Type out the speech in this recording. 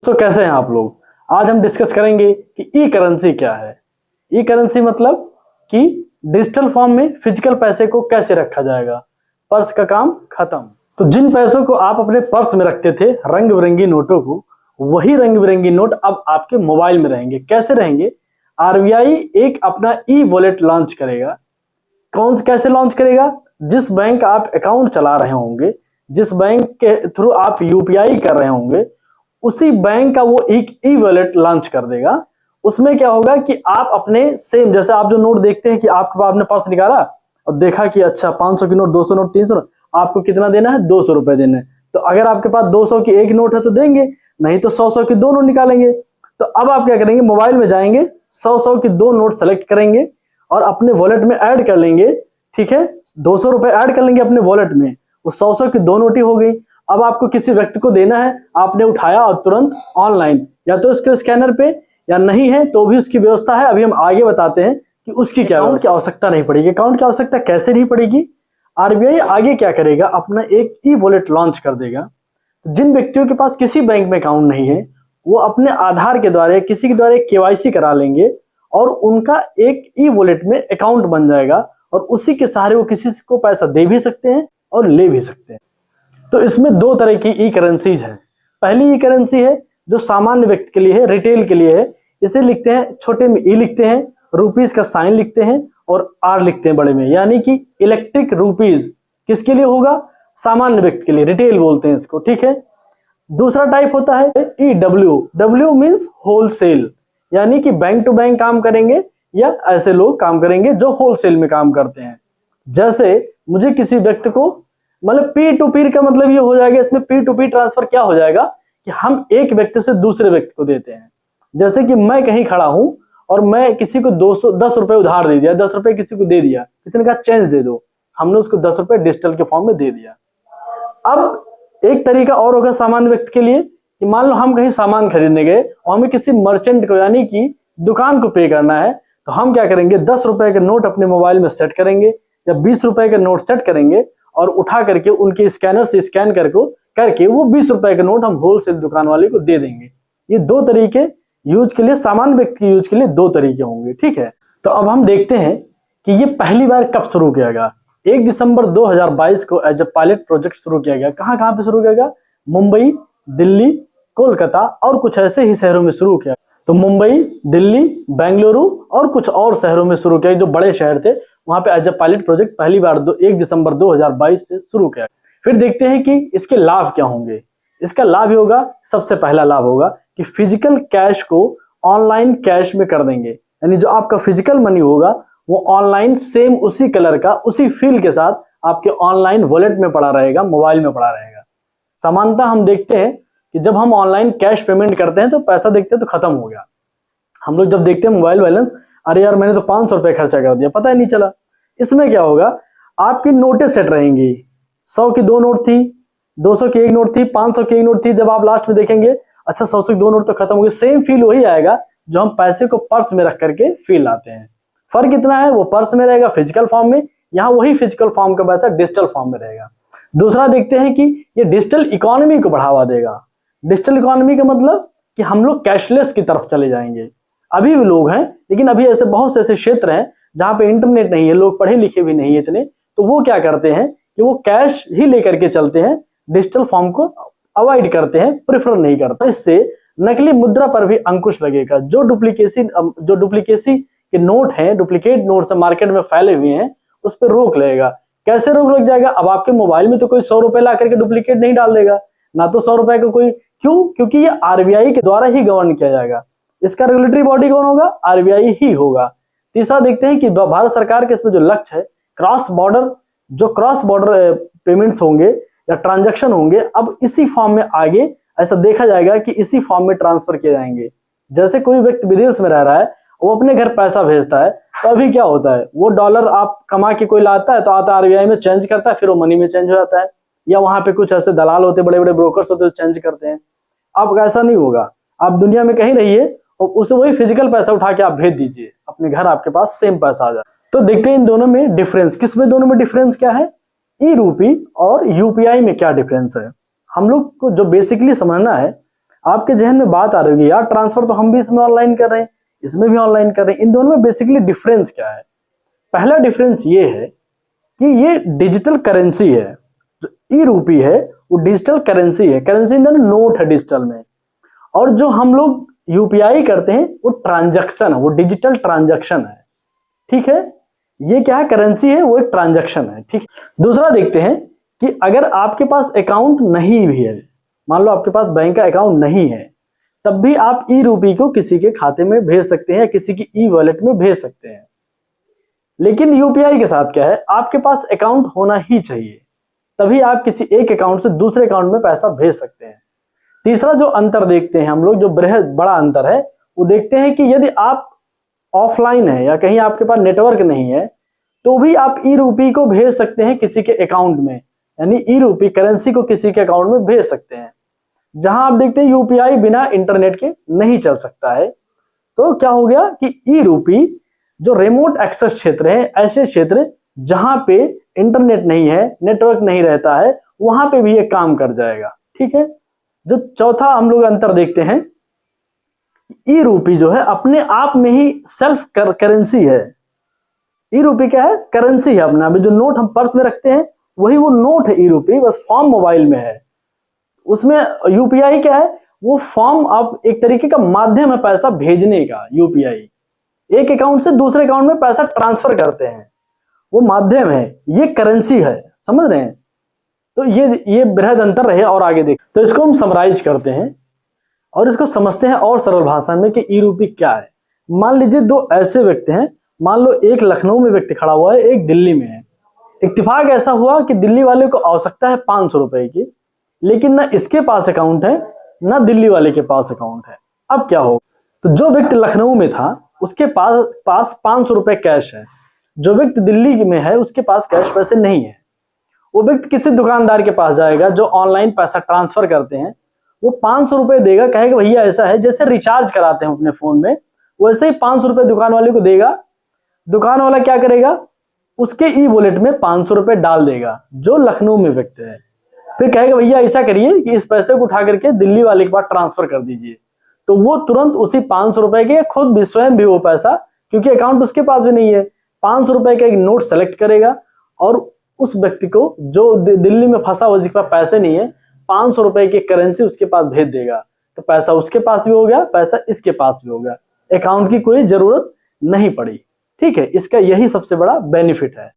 तो कैसे हैं आप लोग। आज हम डिस्कस करेंगे कि ई करेंसी क्या है। ई करेंसी मतलब कि डिजिटल फॉर्म में फिजिकल पैसे को कैसे रखा जाएगा। पर्स का काम खत्म। तो जिन पैसों को आप अपने पर्स में रखते थे, रंग बिरंगी नोटों को, वही रंग बिरंगी नोट अब आपके मोबाइल में रहेंगे। कैसे रहेंगे? आरबीआई एक अपना ई वॉलेट लॉन्च करेगा। कैसे लॉन्च करेगा? जिस बैंक आप अकाउंट चला रहे होंगे, जिस बैंक के थ्रू आप यूपीआई कर रहे होंगे, उसी बैंक का वो एक ई वॉलेट लॉन्च कर देगा। उसमें क्या होगा कि आप अपने सेम, जैसे आप जो नोट देखते हैं कि आपने पर्स निकाला और देखा कि अच्छा 500 की नोट, 200 नोट, 300 नोट, आपको कितना देना है? 200 रुपए देना है। तो अगर आपके पास 200 की एक नोट है तो देंगे, नहीं तो 100 की दो नोट निकालेंगे। तो अब आप क्या करेंगे? मोबाइल में जाएंगे, 100 की दो नोट सेलेक्ट करेंगे और अपने वॉलेट में ऐड कर लेंगे। ठीक है, 200 रुपए ऐड कर लेंगे अपने वॉलेट में, वो 100 की दो नोट ही हो गई। अब आपको किसी व्यक्ति को देना है, आपने उठाया और तुरंत ऑनलाइन, या तो उसके स्कैनर पे, या नहीं है तो भी उसकी व्यवस्था है। अभी हम आगे बताते हैं कि उसकी क्या अकाउंट की आवश्यकता नहीं पड़ेगी। अकाउंट की आवश्यकता कैसे नहीं पड़ेगी? आरबीआई आगे क्या करेगा, अपना एक ई वॉलेट लॉन्च कर देगा। जिन व्यक्तियों के पास किसी बैंक में अकाउंट नहीं है, वो अपने आधार के द्वारा किसी के द्वारा केवाईसी करा लेंगे और उनका एक ई वॉलेट में अकाउंट बन जाएगा और उसी के सहारे वो किसी को पैसा दे भी सकते हैं और ले भी सकते हैं। तो इसमें दो तरह की ई करेंसीज है। पहली ई करेंसी है जो सामान्य व्यक्ति के लिए है, रिटेल के लिए है। इसे लिखते हैं, छोटे में ई लिखते हैं, रुपीज का साइन लिखते हैं और आर लिखते हैं बड़े में, यानी कि इलेक्ट्रिक रुपीज। किसके लिए होगा? सामान्य व्यक्ति के लिए, रिटेल बोलते हैं इसको। ठीक है। दूसरा टाइप होता है E W. W means wholesale, यानी कि बैंक टू बैंक काम करेंगे या ऐसे लोग काम करेंगे जो होलसेल में काम करते हैं। जैसे मुझे किसी व्यक्ति को, मतलब पी टू पी का मतलब ये हो जाएगा, इसमें पी टू पी ट्रांसफर क्या हो जाएगा कि हम एक व्यक्ति से दूसरे व्यक्ति को देते हैं। जैसे कि मैं कहीं खड़ा हूं और मैं किसी को 210 रुपए उधार दे दिया, 10 रुपए किसी को दे दिया, किसी ने कहा चेंज दे दो, हमने उसको 10 रुपए डिजिटल के फॉर्म में दे दिया। अब एक तरीका और होगा सामान्य व्यक्ति के लिए कि मान लो हम कहीं सामान खरीदने गए और हमें किसी मर्चेंट को, यानी कि दुकान को पे करना है, तो हम क्या करेंगे? 10 रुपए का नोट अपने मोबाइल में सेट करेंगे या 20 रुपए का नोट सेट करेंगे और उठा करके उनके स्कैनर से स्कैन करके वो 20 रुपए का नोट हम होलसेल दुकान वाले को दे देंगे। ये दो तरीके यूज के लिए, सामान्य व्यक्ति के यूज के लिए दो तरीके होंगे। ठीक है। तो अब हम देखते हैं कि ये पहली बार कब शुरू किया गया। 1 दिसंबर 2022 को एज ए पायलट प्रोजेक्ट शुरू किया गया। कहां कहां पे शुरू किया गया? मुंबई, दिल्ली, कोलकाता और कुछ ऐसे ही शहरों में शुरू किया। तो मुंबई, दिल्ली, बेंगलुरु और कुछ और शहरों में शुरू किया, जो बड़े शहर थे, वहां पे एज ए पायलट प्रोजेक्ट पहली बार 1 दिसंबर 2022 से शुरू किया। फिर देखते हैं कि इसके लाभ क्या होंगे। इसका लाभ ही होगा, सबसे पहला लाभ होगा कि फिजिकल कैश को ऑनलाइन कैश में कर देंगे, यानी जो आपका फिजिकल मनी होगा वो ऑनलाइन सेम उसी कलर का, उसी फील के साथ आपके ऑनलाइन वॉलेट में पड़ा रहेगा, मोबाइल में पड़ा रहेगा। सामान्यतः हम देखते हैं कि जब हम ऑनलाइन कैश पेमेंट करते हैं तो पैसा देखते हैं तो खत्म हो गया। हम लोग जब देखते हैं मोबाइल बैलेंस, अरे यार मैंने तो 500 रुपए खर्चा कर दिया, पता ही नहीं चला। इसमें क्या होगा? आपकी नोटें सेट रहेंगी। 100 की दो नोट थी, 200 की एक नोट थी, 500 की एक नोट थी। जब आप लास्ट में देखेंगे, अच्छा 100 की दो नोट तो खत्म हो गई, सेम फील वही आएगा जो हम पैसे को पर्स में रख करके फील आते हैं। फर्क इतना है, वो पर्स में रहेगा फिजिकल फॉर्म में, यहाँ वही फिजिकल फॉर्म का पैसा डिजिटल फॉर्म में रहेगा। दूसरा देखते हैं कि ये डिजिटल इकोनॉमी को बढ़ावा देगा। डिजिटल इकोनॉमी का मतलब कि हम लोग कैशलेस की तरफ चले जाएंगे। अभी भी लोग हैं, लेकिन अभी ऐसे बहुत से ऐसे क्षेत्र हैं जहां पे इंटरनेट नहीं है, लोग पढ़े लिखे भी नहीं है इतने, तो वो क्या करते हैं कि वो कैश ही लेकर के चलते हैं, डिजिटल फॉर्म को अवॉइड करते हैं, प्रेफर नहीं करते। इससे नकली मुद्रा पर भी अंकुश लगेगा। जो डुप्लीकेसी के नोट हैं, डुप्लीकेट नोट मार्केट में फैले हुए हैं, उस पर रोक लगेगा। कैसे रोक लग जाएगा? अब आपके मोबाइल में तो कोई 100 रुपए ला करके डुप्लीकेट नहीं डाल देगा, ना तो 100 रुपए का कोई, क्यों? क्योंकि ये आरबीआई के द्वारा ही गवर्न किया जाएगा। इसका रेगुलेटरी बॉडी कौन होगा? आरबीआई ही होगा। तीसरा देखते हैं कि भारत सरकार के इसमें जो लक्ष्य है, क्रॉस बॉर्डर पेमेंट्स होंगे या ट्रांजैक्शन होंगे, अब इसी फॉर्म में आगे ऐसा देखा जाएगा कि इसी फॉर्म में ट्रांसफर किए जाएंगे। जैसे कोई व्यक्ति विदेश में रह रहा है, वो अपने घर पैसा भेजता है, तो अभी क्या होता है, वो डॉलर आप कमा के कोई लाता है तो आता आरबीआई में चेंज करता है, फिर वो मनी में चेंज हो जाता है, या वहां पे कुछ ऐसे दलाल होते, बड़े बड़े ब्रोकर्स होते, चेंज करते हैं। अब ऐसा नहीं होगा। आप दुनिया में कहीं रहिए और उसे वही फिजिकल पैसा उठा के आप भेज दीजिए अपने घर, आपके पास सेम पैसा आ जाए। तो देखते हैं इन दोनों में डिफरेंस, किसमें दोनों में डिफरेंस क्या है, ई रूपी और यूपीआई में क्या डिफरेंस है। हम लोग को जो बेसिकली समझना है, आपके जहन में बात आ रही होगी, यार ट्रांसफर तो हम भी इसमें ऑनलाइन कर रहे हैं, इसमें भी ऑनलाइन कर रहे हैं, इन दोनों में बेसिकली डिफरेंस क्या है? पहला डिफरेंस ये है कि ये डिजिटल करेंसी है। जो ई रूपी है वो डिजिटल करेंसी है, करेंसी इन द नोट है डिजिटल में। और जो हम लोग यूपीआई करते हैं वो ट्रांजैक्शन है, वो डिजिटल ट्रांजैक्शन है। ठीक है, ये क्या है? करेंसी है, वो एक ट्रांजैक्शन है। ठीक, दूसरा देखते हैं कि अगर आपके पास अकाउंट नहीं भी है, मान लो आपके पास बैंक का अकाउंट नहीं है, तब भी आप ई रूपी को किसी के खाते में भेज सकते हैं, किसी की ई वॉलेट में भेज सकते हैं। लेकिन यूपीआई के साथ क्या है? आपके पास अकाउंट होना ही चाहिए, तभी आप किसी एक अकाउंट से दूसरे अकाउंट में पैसा भेज सकते हैं। तीसरा जो अंतर देखते हैं हम लोग, जो बड़ा अंतर है, वो देखते हैं कि यदि आप ऑफलाइन है या कहीं आपके पास नेटवर्क नहीं है, तो भी आप ई रूपी को भेज सकते हैं किसी के अकाउंट में, यानी ई रूपी करेंसी को किसी के अकाउंट में भेज सकते हैं। जहां आप देखते हैं यूपीआई बिना इंटरनेट के नहीं चल सकता है। तो क्या हो गया कि ई रूपी जो रिमोट एक्सेस क्षेत्र है, ऐसे क्षेत्र जहां पे इंटरनेट नहीं है, नेटवर्क नहीं रहता है, वहां पे भी ये काम कर जाएगा। ठीक है, जो चौथा हम लोग अंतर देखते हैं, ई रूपी जो है अपने आप में ही सेल्फ करेंसी है। ई रूपी क्या है? करेंसी है अपना। अभी जो नोट हम पर्स में रखते हैं वही वो नोट है ई रूपी, बस फॉर्म मोबाइल में है। उसमें यूपीआई क्या है? वो फॉर्म, आप एक तरीके का माध्यम है पैसा भेजने का। यूपीआई एक अकाउंट से दूसरे अकाउंट में पैसा ट्रांसफर करते हैं, वो माध्यम है, ये करेंसी है। समझ रहे हैं? तो ये बृहद अंतर रहे। और आगे देख, तो इसको हम समराइज करते हैं और इसको समझते हैं और सरल भाषा में कि ई रूपी क्या है। मान लीजिए दो ऐसे व्यक्ति हैं, मान लो एक लखनऊ में व्यक्ति खड़ा हुआ है, एक दिल्ली में है। इत्तेफाक ऐसा हुआ कि दिल्ली वाले को आवश्यकता है 500 रुपए की, लेकिन ना इसके पास अकाउंट है ना दिल्ली वाले के पास अकाउंट है। अब क्या होगा? तो जो व्यक्ति लखनऊ में था उसके पास 500 रुपए कैश है, जो व्यक्ति दिल्ली में है उसके पास कैश पैसे नहीं है। वो व्यक्ति किसी दुकानदार के पास जाएगा जो ऑनलाइन पैसा ट्रांसफर करते हैं, वो 500 रुपए देगा, कहेगा भैया ऐसा है, जैसे रिचार्ज कराते हैं अपने फोन में, वैसे ही 500 रुपए दुकान वाले को देगा। दुकान वाला क्या करेगा? उसके ई वॉलेट में 500 रुपए डाल देगा जो लखनऊ में व्यक्ति है। फिर कहेगा भैया ऐसा करिए कि इस पैसे को उठा करके दिल्ली वाले के पास ट्रांसफर कर दीजिए। तो वो तुरंत उसी 500 रुपए के, खुद भी स्वयं भी वो पैसा, क्योंकि अकाउंट उसके पास भी नहीं है, 500 रुपए का एक नोट सेलेक्ट करेगा और उस व्यक्ति को जो दिल्ली में फंसा हुआ जिसके पास पैसे नहीं है, 500 रुपए की करेंसी उसके पास भेज देगा। तो पैसा उसके पास भी हो गया, पैसा इसके पास भी हो गया, अकाउंट की कोई जरूरत नहीं पड़ी। ठीक है, इसका यही सबसे बड़ा बेनिफिट है।